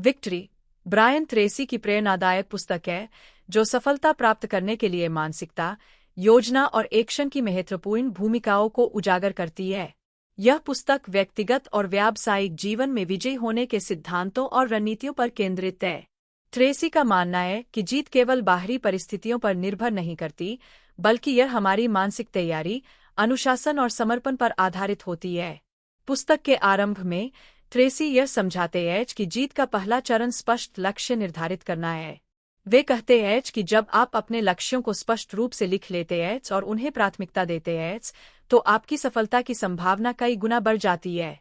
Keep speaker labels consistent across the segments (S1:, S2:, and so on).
S1: Victory Brian Tracy की प्रेरणादायक पुस्तक है जो सफलता प्राप्त करने के लिए मानसिकता, योजना और एक्शन की महत्वपूर्ण भूमिकाओं को उजागर करती है। यह पुस्तक व्यक्तिगत और व्यावसायिक जीवन में विजयी होने के सिद्धांतों और रणनीतियों पर केंद्रित है। ट्रेसी का मानना है कि जीत केवल बाहरी परिस्थितियों पर निर्भर नहीं करती, बल्कि यह हमारी मानसिक तैयारी, अनुशासन और समर्पण पर आधारित होती है। पुस्तक के आरंभ में ट्रेसी यह समझाते हैं कि जीत का पहला चरण स्पष्ट लक्ष्य निर्धारित करना है। वे कहते हैं कि जब आप अपने लक्ष्यों को स्पष्ट रूप से लिख लेते हैं और उन्हें प्राथमिकता देते हैं, तो आपकी सफलता की संभावना कई गुना बढ़ जाती है।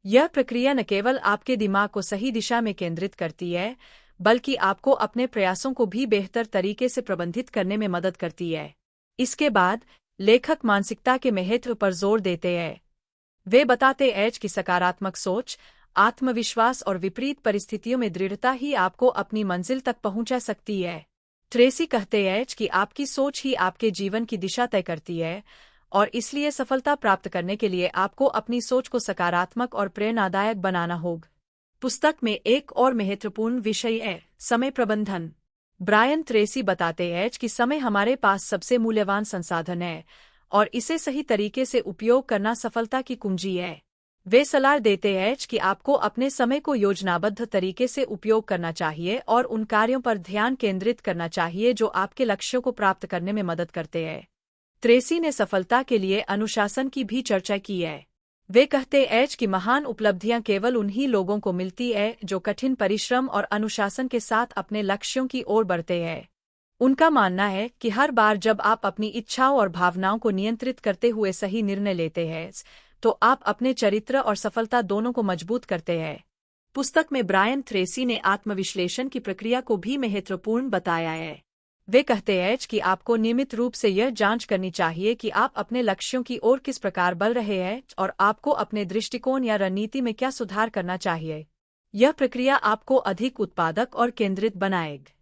S1: यह प्रक्रिया न केवल आपके दिमाग को सही दिशा में केंद्रित करती है, बल्कि आपको अपने प्रयासों को भी बेहतर तरीके से प्रबंधित करने में मदद करती है। इसके बाद लेखक मानसिकता के महत्व पर जोर देते हैं। वे बताते हैं कि सकारात्मक सोच, आत्मविश्वास और विपरीत परिस्थितियों में दृढ़ता ही आपको अपनी मंजिल तक पहुंचा सकती है। ट्रेसी कहते हैं कि आपकी सोच ही आपके जीवन की दिशा तय करती है, और इसलिए सफलता प्राप्त करने के लिए आपको अपनी सोच को सकारात्मक और प्रेरणादायक बनाना होगा। पुस्तक में एक और महत्वपूर्ण विषय है समय प्रबंधन। ब्रायन ट्रेसी बताते हैं कि समय हमारे पास सबसे मूल्यवान संसाधन है, और इसे सही तरीके से उपयोग करना सफलता की कुंजी है। वे सलाह देते हैं कि आपको अपने समय को योजनाबद्ध तरीके से उपयोग करना चाहिए और उन कार्यों पर ध्यान केंद्रित करना चाहिए जो आपके लक्ष्यों को प्राप्त करने में मदद करते हैं। ट्रेसी ने सफलता के लिए अनुशासन की भी चर्चा की है। वे कहते हैं कि महान उपलब्धियां केवल उन्हीं लोगों को मिलती है जो कठिन परिश्रम और अनुशासन के साथ अपने लक्ष्यों की ओर बढ़ते हैं। उनका मानना है कि हर बार जब आप अपनी इच्छाओं और भावनाओं को नियंत्रित करते हुए सही निर्णय लेते हैं, तो आप अपने चरित्र और सफलता दोनों को मजबूत करते हैं। पुस्तक में ब्रायन ट्रेसी ने आत्मविश्लेषण की प्रक्रिया को भी महत्वपूर्ण बताया है। वे कहते हैं कि आपको नियमित रूप से यह जांच करनी चाहिए कि आप अपने लक्ष्यों की ओर किस प्रकार बढ़ रहे हैं और आपको अपने दृष्टिकोण या रणनीति में क्या सुधार करना चाहिए। यह प्रक्रिया आपको अधिक उत्पादक और केंद्रित बनाएगी।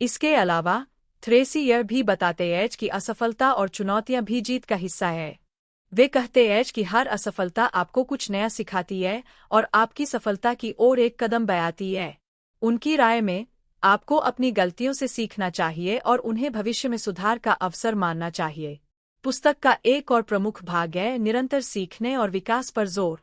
S1: इसके अलावा ट्रेसी यह भी बताते हैं कि असफलता और चुनौतियां भी जीत का हिस्सा है। वे कहते हैं कि हर असफलता आपको कुछ नया सिखाती है और आपकी सफलता की ओर एक कदम बढ़ाती है। उनकी राय में आपको अपनी गलतियों से सीखना चाहिए और उन्हें भविष्य में सुधार का अवसर मानना चाहिए। पुस्तक का एक और प्रमुख भाग है निरंतर सीखने और विकास पर जोर।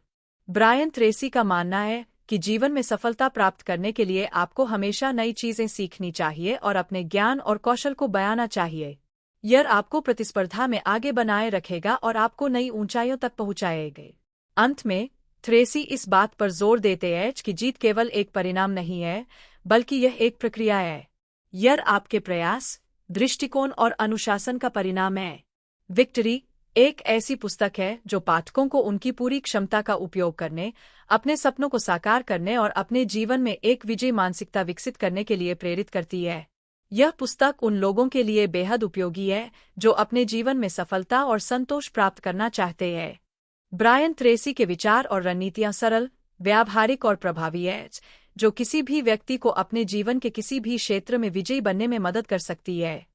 S1: ब्रायन ट्रेसी का मानना है कि जीवन में सफलता प्राप्त करने के लिए आपको हमेशा नई चीजें सीखनी चाहिए और अपने ज्ञान और कौशल को बढ़ाना चाहिए। यह आपको प्रतिस्पर्धा में आगे बनाए रखेगा और आपको नई ऊंचाइयों तक पहुंचाएगा। अंत में ट्रेसी इस बात पर जोर देते हैं कि जीत केवल एक परिणाम नहीं है, बल्कि यह एक प्रक्रिया है। यह आपके प्रयास, दृष्टिकोण और अनुशासन का परिणाम है। विक्ट्री एक ऐसी पुस्तक है जो पाठकों को उनकी पूरी क्षमता का उपयोग करने, अपने सपनों को साकार करने और अपने जीवन में एक विजयी मानसिकता विकसित करने के लिए प्रेरित करती है। यह पुस्तक उन लोगों के लिए बेहद उपयोगी है जो अपने जीवन में सफलता और संतोष प्राप्त करना चाहते हैं। ब्रायन ट्रेसी के विचार और रणनीतियां सरल, व्यावहारिक और प्रभावी हैं, जो किसी भी व्यक्ति को अपने जीवन के किसी भी क्षेत्र में विजयी बनने में मदद कर सकती है।